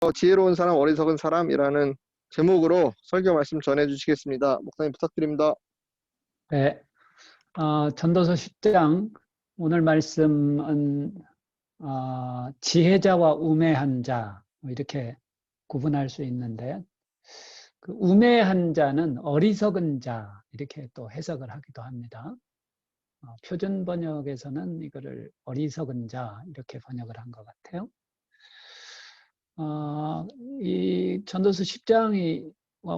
지혜로운 사람, 어리석은 사람이라는 제목으로 설교 말씀 전해주시겠습니다. 목사님 부탁드립니다. 네, 전도서 10장 오늘 말씀은 지혜자와 우매한 자 이렇게 구분할 수 있는데 그 우매한 자는 어리석은 자 이렇게 또 해석을 하기도 합니다. 표준 번역에서는 이거를 어리석은 자 이렇게 번역을 한 것 같아요. 이 전도서 10장이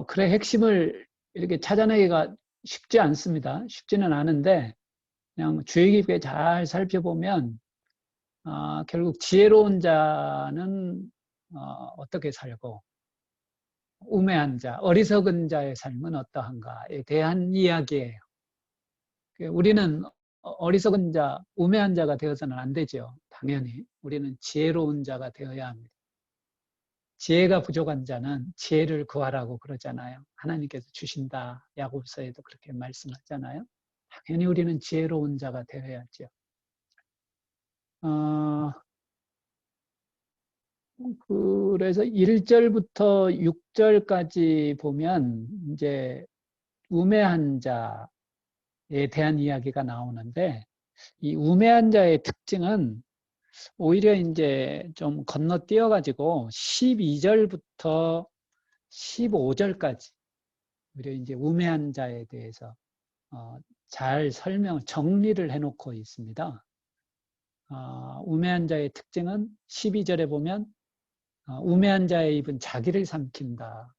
글의 핵심을 이렇게 찾아내기가 쉽지 않습니다. 쉽지는 않은데 그냥 주의 깊게 잘 살펴보면 결국 지혜로운 자는 어떻게 살고 우매한 자, 어리석은 자의 삶은 어떠한가에 대한 이야기예요. 우리는 어리석은 자, 우매한 자가 되어서는 안 되죠. 당연히 우리는 지혜로운 자가 되어야 합니다. 지혜가 부족한 자는 지혜를 구하라고 그러잖아요. 하나님께서 주신다. 야고보서에도 그렇게 말씀하잖아요. 당연히 우리는 지혜로운 자가 되어야죠. 그래서 1절부터 6절까지 보면 이제 우매한 자에 대한 이야기가 나오는데 이 우매한 자의 특징은 오히려 이제 좀 건너뛰어 가지고 12절부터 15절까지 오히려 이제 우매한 자에 대해서 잘 정리를 해놓고 있습니다. 우매한 자의 특징은 12절에 보면 우매한 자의 입은 자기를 삼킨다.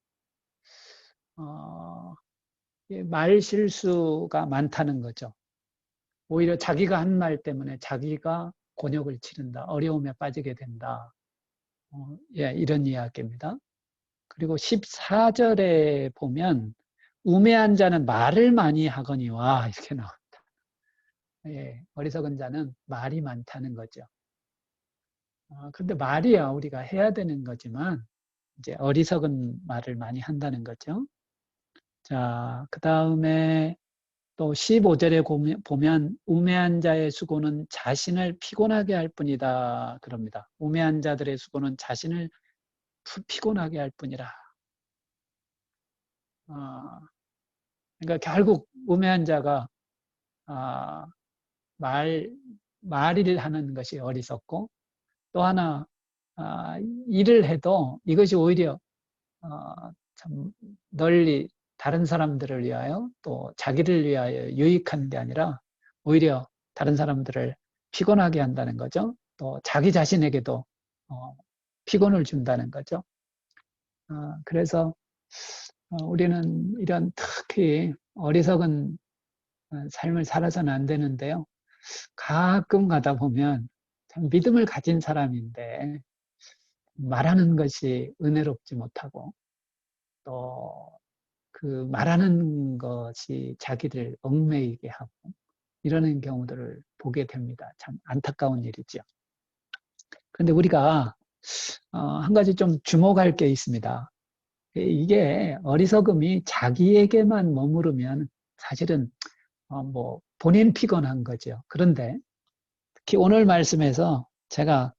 말 실수가 많다는 거죠. 오히려 자기가 한 말 때문에 자기가 곤욕을 치른다. 어려움에 빠지게 된다. 이런 이야기입니다. 그리고 14절에 보면 우매한 자는 말을 많이 하거니와 이렇게 나옵니다. 어리석은 자는 말이 많다는 거죠. 그런데 말이야 우리가 해야 되는 거지만 이제 어리석은 말을 많이 한다는 거죠. 자, 그 다음에 또 15절에 보면 우매한 자의 수고는 자신을 피곤하게 할 뿐이다 그럽니다. 우매한 자들의 수고는 자신을 피곤하게 할 뿐이라. 그러니까 결국 우매한 자가 말을 하는 것이 어리석고 또 하나 일을 해도 이것이 오히려 참 널리 다른 사람들을 위하여 또 자기를 위하여 유익한 게 아니라 오히려 다른 사람들을 피곤하게 한다는 거죠. 또 자기 자신에게도 피곤을 준다는 거죠. 그래서 우리는 이런 특히 어리석은 삶을 살아서는 안 되는데요. 가끔 가다 보면 참 믿음을 가진 사람인데 말하는 것이 은혜롭지 못하고 또 그 말하는 것이 자기를 얽매이게 하고 이러는 경우들을 보게 됩니다. 참 안타까운 일이죠. 그런데 우리가 한 가지 좀 주목할 게 있습니다. 이게 어리석음이 자기에게만 머무르면 사실은 뭐 본인 피곤한 거죠. 그런데 특히 오늘 말씀에서 제가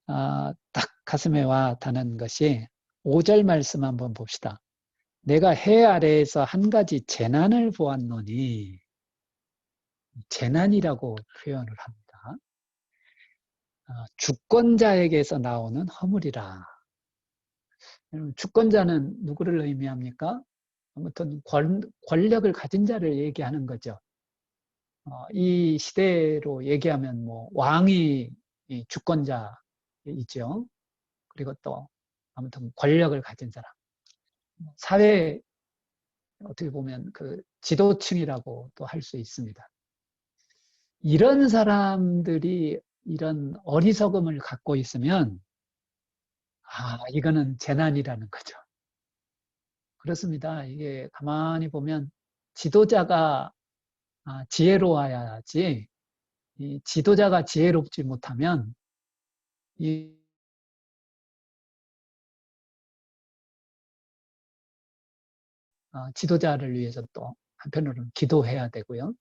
딱 가슴에 와 닿는 것이 5절 말씀 한번 봅시다. 내가 해 아래에서 한 가지 재난을 보았노니 재난이라고 표현을 합니다. 주권자에게서 나오는 허물이라. 주권자는 누구를 의미합니까? 아무튼 권력을 가진 자를 얘기하는 거죠. 이 시대로 얘기하면 뭐 왕이 주권자이죠. 그리고 또 아무튼 권력을 가진 사람. 사회 어떻게 보면 그 지도층이라고 또 할 수 있습니다. 이런 사람들이 이런 어리석음을 갖고 있으면 이거는 재난이라는 거죠. 그렇습니다. 이게 가만히 보면 지도자가 지혜로워야지 이 지도자가 지혜롭지 못하면 이 지도자를 위해서 또 한편으로는 기도해야 되고요.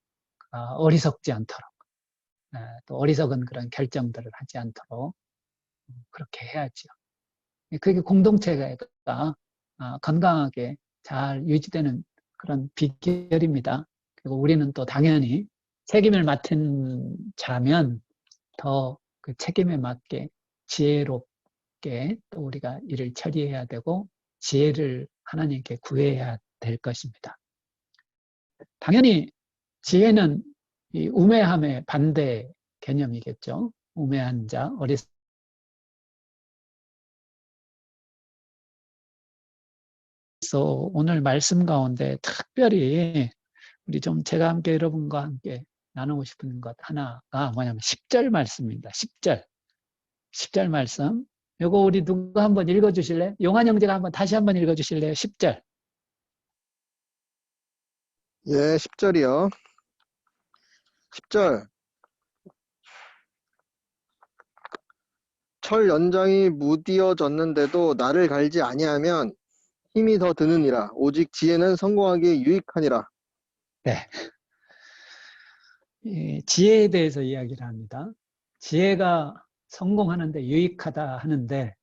어리석지 않도록 또 어리석은 그런 결정들을 하지 않도록 그렇게 해야죠. 그게 공동체가 건강하게 잘 유지되는 그런 비결입니다. 그리고 우리는 또 당연히 책임을 맡은 자면 더 그 책임에 맞게 지혜롭게 또 우리가 일을 처리해야 되고 지혜를 하나님께 구해야 될 것입니다. 당연히 지혜는 이 우매함의 반대 개념이겠죠. 우매한 자, 어리석은 그래서 오늘 말씀 가운데 특별히 우리 좀 제가 함께 여러분과 함께 나누고 싶은 것 하나가 뭐냐면 10절 말씀입니다. 10절 말씀. 요거 우리 누가 한번 읽어주실래요? 용한 형제가 한번 다시 한번 읽어주실래요? 10절. 예, 10절이요. 10절. 철 연장이 무디어졌는데도 나를 갈지 아니하면 힘이 더 드느니라. 오직 지혜는 성공하기에 유익하니라. 네. 지혜에 대해서 이야기를 합니다. 지혜가 성공하는데 유익하다 하는데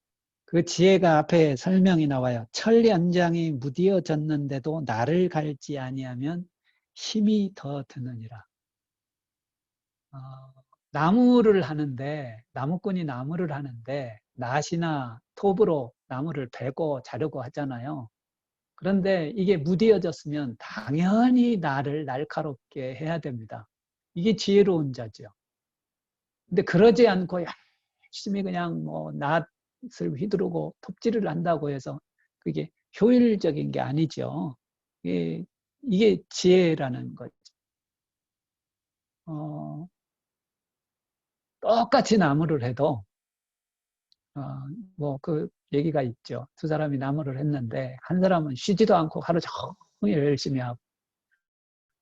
그 지혜가 앞에 설명이 나와요. 철 연장이 무디어졌는데도 나를 갈지 아니하면 힘이 더 드느니라. 나무를 하는데 나무꾼이 나무를 하는데 낫이나 톱으로 나무를 베고 자르고 하잖아요. 그런데 이게 무디어졌으면 당연히 나를 날카롭게 해야 됩니다. 이게 지혜로운 자죠. 근데 그러지 않고 열심히 그냥 뭐 낫을 휘두르고 톱질을 한다고 해서 그게 효율적인 게 아니죠. 이게 지혜라는 거죠. 똑같이 나무를 해도 뭐 그 얘기가 있죠. 두 사람이 나무를 했는데 한 사람은 쉬지도 않고 하루 종일 열심히 하고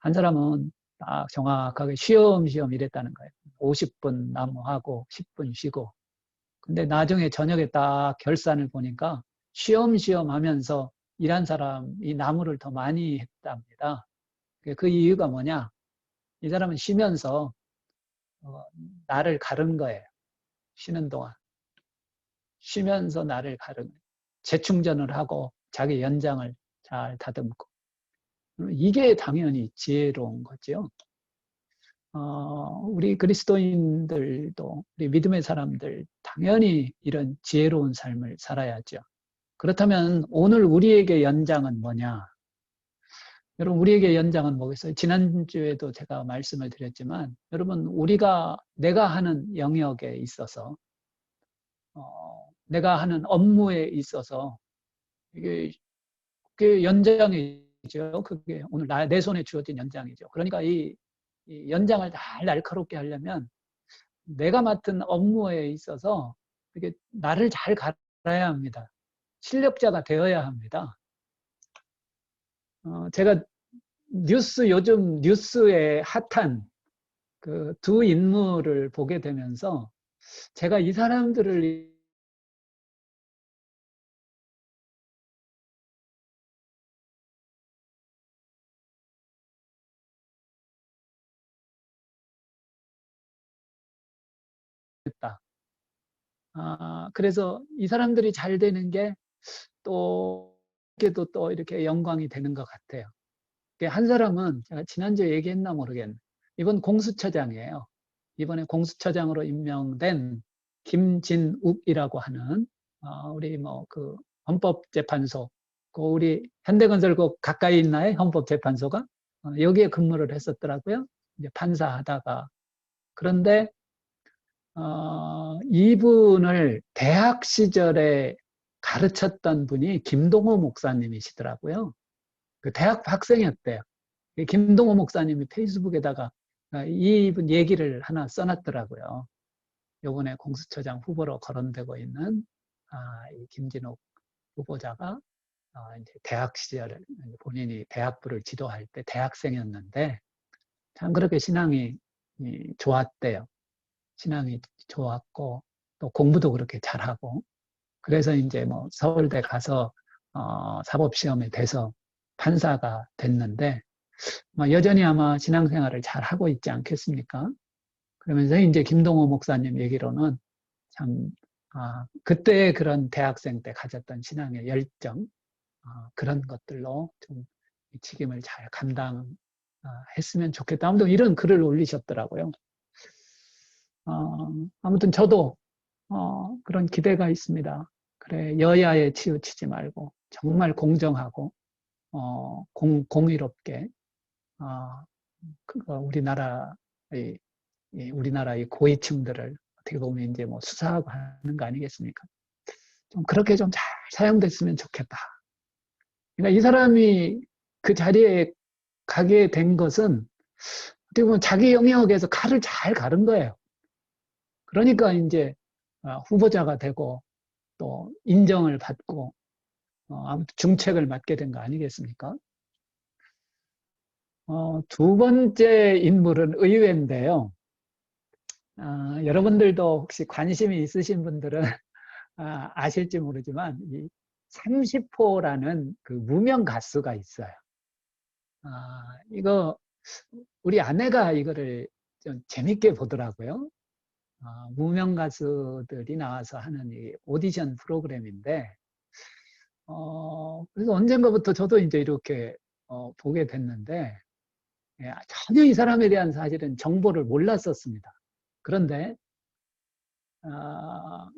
한 사람은 딱 정확하게 쉬엄쉬엄 일했다는 거예요. 50분 나무하고 10분 쉬고. 근데 나중에 저녁에 딱 결산을 보니까 쉬엄쉬엄 하면서 일한 사람이 나무를 더 많이 했답니다. 그 이유가 뭐냐? 이 사람은 쉬면서 나를 가른 거예요. 쉬는 동안. 쉬면서 나를 가른 재충전을 하고 자기 연장을 잘 다듬고. 이게 당연히 지혜로운 거죠. 우리 그리스도인들도 우리 믿음의 사람들 당연히 이런 지혜로운 삶을 살아야죠. 그렇다면 오늘 우리에게 연장은 뭐냐? 여러분 우리에게 연장은 뭐겠어요? 지난주에도 제가 말씀을 드렸지만 여러분 내가 하는 영역에 있어서 내가 하는 업무에 있어서 이게 그게 연장이죠. 그게 오늘 내 손에 주어진 연장이죠. 그러니까 이 연장을 잘 날카롭게 하려면 내가 맡은 업무에 있어서 이게 나를 잘 갈아야 합니다. 실력자가 되어야 합니다. 제가 요즘 뉴스에 핫한 그 두 인물을 보게 되면서 제가 이 사람들을 했다. 그래서 이 사람들이 잘 되는 게 또 이렇게 영광이 되는 것 같아요. 한 사람은 제가 지난주에 얘기했나 모르겠네. 이번 공수처장이에요. 이번에 공수처장으로 임명된 김진욱이라고 하는 우리 뭐 그 헌법재판소 우리 현대건설국 가까이 있나요? 헌법재판소가 여기에 근무를 했었더라고요. 이제 판사하다가 그런데 이분을 대학 시절에 가르쳤던 분이 김동호 목사님이시더라고요. 그 대학 학생이었대요. 김동호 목사님이 페이스북에다가 이분 얘기를 하나 써놨더라고요. 요번에 공수처장 후보로 거론되고 있는 이 김진욱 후보자가 이제 대학 시절에 본인이 대학부를 지도할 때 대학생이었는데 참 그렇게 신앙이 좋았대요. 신앙이 좋았고 또 공부도 그렇게 잘하고 그래서 이제 뭐 서울대 가서 사법시험에 돼서 판사가 됐는데 여전히 아마 신앙생활을 잘 하고 있지 않겠습니까? 그러면서 이제 김동호 목사님 얘기로는 참 그때 그런 대학생 때 가졌던 신앙의 열정, 그런 것들로 좀 책임을 잘 감당했으면 좋겠다. 아무튼 이런 글을 올리셨더라고요. 아무튼 저도 그런 기대가 있습니다. 그래, 여야에 치우치지 말고 정말 공정하고 공의롭게 우리나라의 고위층들을 어떻게 보면 이제 뭐 수사하고 하는 거 아니겠습니까? 좀 그렇게 좀 잘 사용됐으면 좋겠다. 그러니까 이 사람이 그 자리에 가게 된 것은 어떻게 보면 자기 영역에서 칼을 잘 가른 거예요. 그러니까 이제 후보자가 되고 또 인정을 받고 아무튼 중책을 맡게 된 거 아니겠습니까? 두 번째 인물은 의외인데요. 여러분들도 혹시 관심이 있으신 분들은 아실지 모르지만 이 30호라는 그 무명 가수가 있어요. 이거 우리 아내가 이거를 좀 재밌게 보더라고요. 무명 가수들이 나와서 하는 이 오디션 프로그램인데, 그래서 언젠가부터 저도 이제 이렇게 보게 됐는데, 예, 전혀 이 사람에 대한 사실은 정보를 몰랐었습니다. 그런데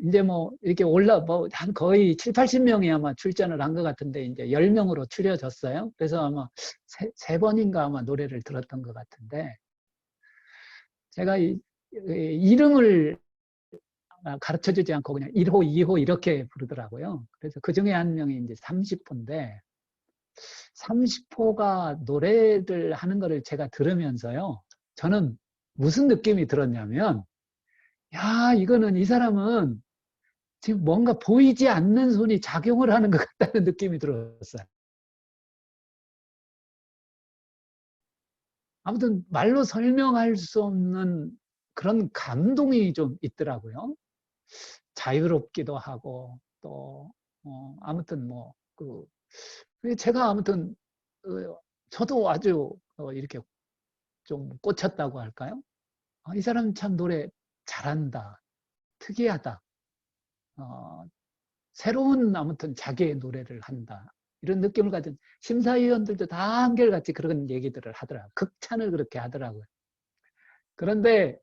이제 뭐 이렇게 한 거의 7, 80명이 아마 출전을 한 것 같은데 이제 10명으로 추려졌어요. 그래서 아마 세 번인가 아마 노래를 들었던 것 같은데 제가 이 이름을 가르쳐 주지 않고 그냥 1호, 2호 이렇게 부르더라고요. 그래서 그 중에 한 명이 이제 30호인데 30호가 노래를 하는 거를 제가 들으면서요. 저는 무슨 느낌이 들었냐면 야, 이거는 이 사람은 지금 뭔가 보이지 않는 손이 작용을 하는 것 같다는 느낌이 들었어요. 아무튼 말로 설명할 수 없는 그런 감동이 좀 있더라고요. 자유롭기도 하고 또 아무튼 제가 아무튼 저도 아주 이렇게 좀 꽂혔다고 할까요? 이 사람 참 노래 잘한다, 특이하다, 어, 새로운 아무튼 자기의 노래를 한다. 이런 느낌을 가진 심사위원들도 다 한결같이 그런 얘기들을 하더라고요. 극찬을 그렇게 하더라고요. 그런데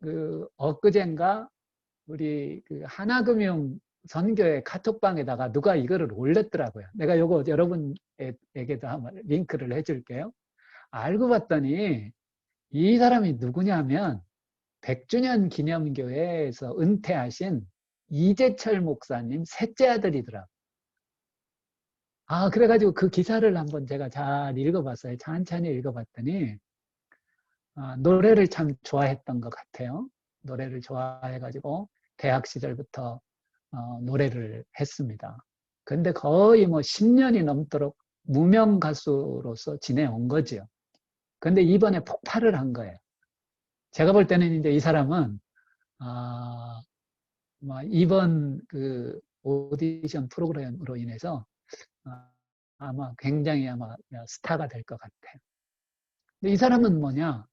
그 엊그젠가 우리 그 하나금융 선교의 카톡방에다가 누가 이거를 올렸더라고요. 내가 요거 여러분에게도 한번 링크를 해줄게요. 알고 봤더니 이 사람이 누구냐면 100주년 기념교회에서 은퇴하신 이재철 목사님 셋째 아들이더라고요. 그래가지고 그 기사를 한번 제가 잘 읽어봤어요. 천천히 읽어봤더니, 노래를 참 좋아했던 것 같아요. 노래를 좋아해가지고, 대학 시절부터, 노래를 했습니다. 근데 거의 뭐 10년이 넘도록 무명 가수로서 지내온 거죠. 근데 이번에 폭발을 한 거예요. 제가 볼 때는 이제 이 사람은, 이번 그 오디션 프로그램으로 인해서, 아마 굉장히 아마 스타가 될 것 같아요. 근데 이 사람은 뭐냐,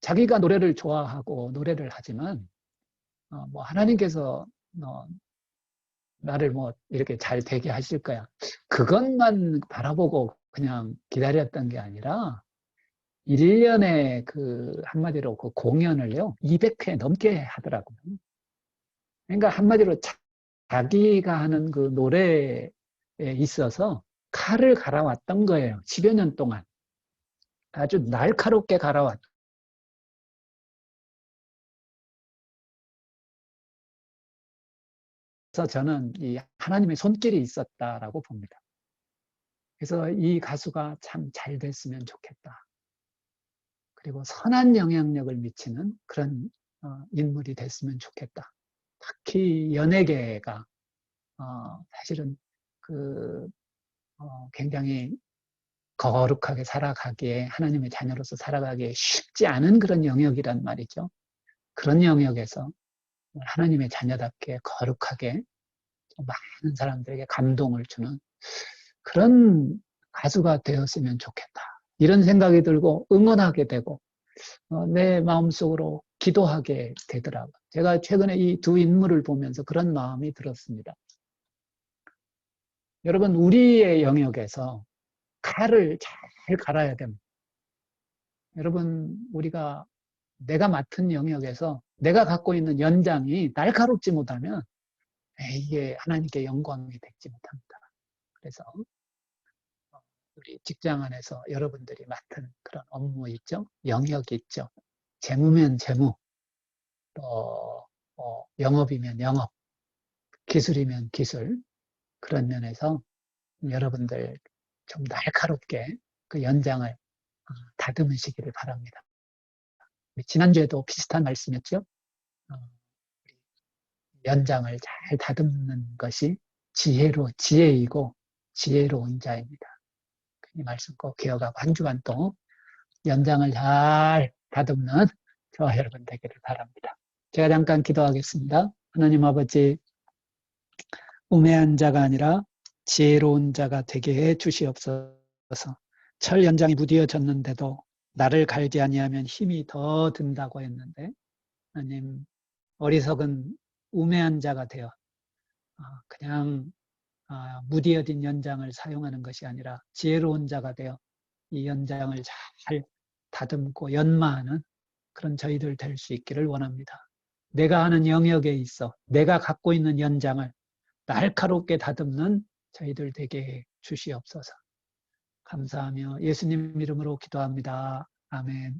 자기가 노래를 좋아하고 노래를 하지만, 뭐 하나님께서 나를 뭐 이렇게 잘 되게 하실 거야. 그것만 바라보고 그냥 기다렸던 게 아니라, 1년에 그 한마디로 그 공연을요, 200회 넘게 하더라고요. 그러니까 한마디로 자기가 하는 그 노래에 있어서 칼을 갈아왔던 거예요. 10여 년 동안. 아주 날카롭게 갈아왔. 그래서 저는 이 하나님의 손길이 있었다라고 봅니다. 그래서 이 가수가 참 잘 됐으면 좋겠다. 그리고 선한 영향력을 미치는 그런 인물이 됐으면 좋겠다. 특히 연예계가 사실은 그 굉장히 거룩하게 살아가기에 하나님의 자녀로서 살아가기에 쉽지 않은 그런 영역이란 말이죠. 그런 영역에서 하나님의 자녀답게 거룩하게 많은 사람들에게 감동을 주는 그런 가수가 되었으면 좋겠다. 이런 생각이 들고 응원하게 되고 내 마음속으로 기도하게 되더라고요. 제가 최근에 이 두 인물을 보면서 그런 마음이 들었습니다. 여러분, 우리의 영역에서 칼을 잘 갈아야 됩니다. 여러분, 우리가 내가 맡은 영역에서 내가 갖고 있는 연장이 날카롭지 못하면 이게 하나님께 영광이 되지 못합니다. 그래서 우리 직장 안에서 여러분들이 맡은 그런 업무 있죠? 영역이 있죠? 재무면 재무, 또 영업이면 영업, 기술이면 기술, 그런 면에서 여러분들 좀 날카롭게 그 연장을 다듬으시기를 바랍니다. 지난주에도 비슷한 말씀이었죠? 연장을 잘 다듬는 것이 지혜이고 지혜로운 자입니다. 이 말씀 꼭 기억하고 한 주간 또 연장을 잘 다듬는 저와 여러분 되기를 바랍니다. 제가 잠깐 기도하겠습니다. 하나님 아버지, 우매한 자가 아니라 지혜로운 자가 되게 해 주시옵소서. 철 연장이 무디어졌는데도 나를 갈지 아니하면 힘이 더 든다고 했는데, 하나님, 어리석은 우매한 자가 되어 그냥 무디어진 연장을 사용하는 것이 아니라 지혜로운 자가 되어 이 연장을 잘 다듬고 연마하는 그런 저희들 될 수 있기를 원합니다. 내가 하는 영역에 있어 내가 갖고 있는 연장을 날카롭게 다듬는 저희들 되게 주시옵소서. 감사하며 예수님 이름으로 기도합니다. 아멘.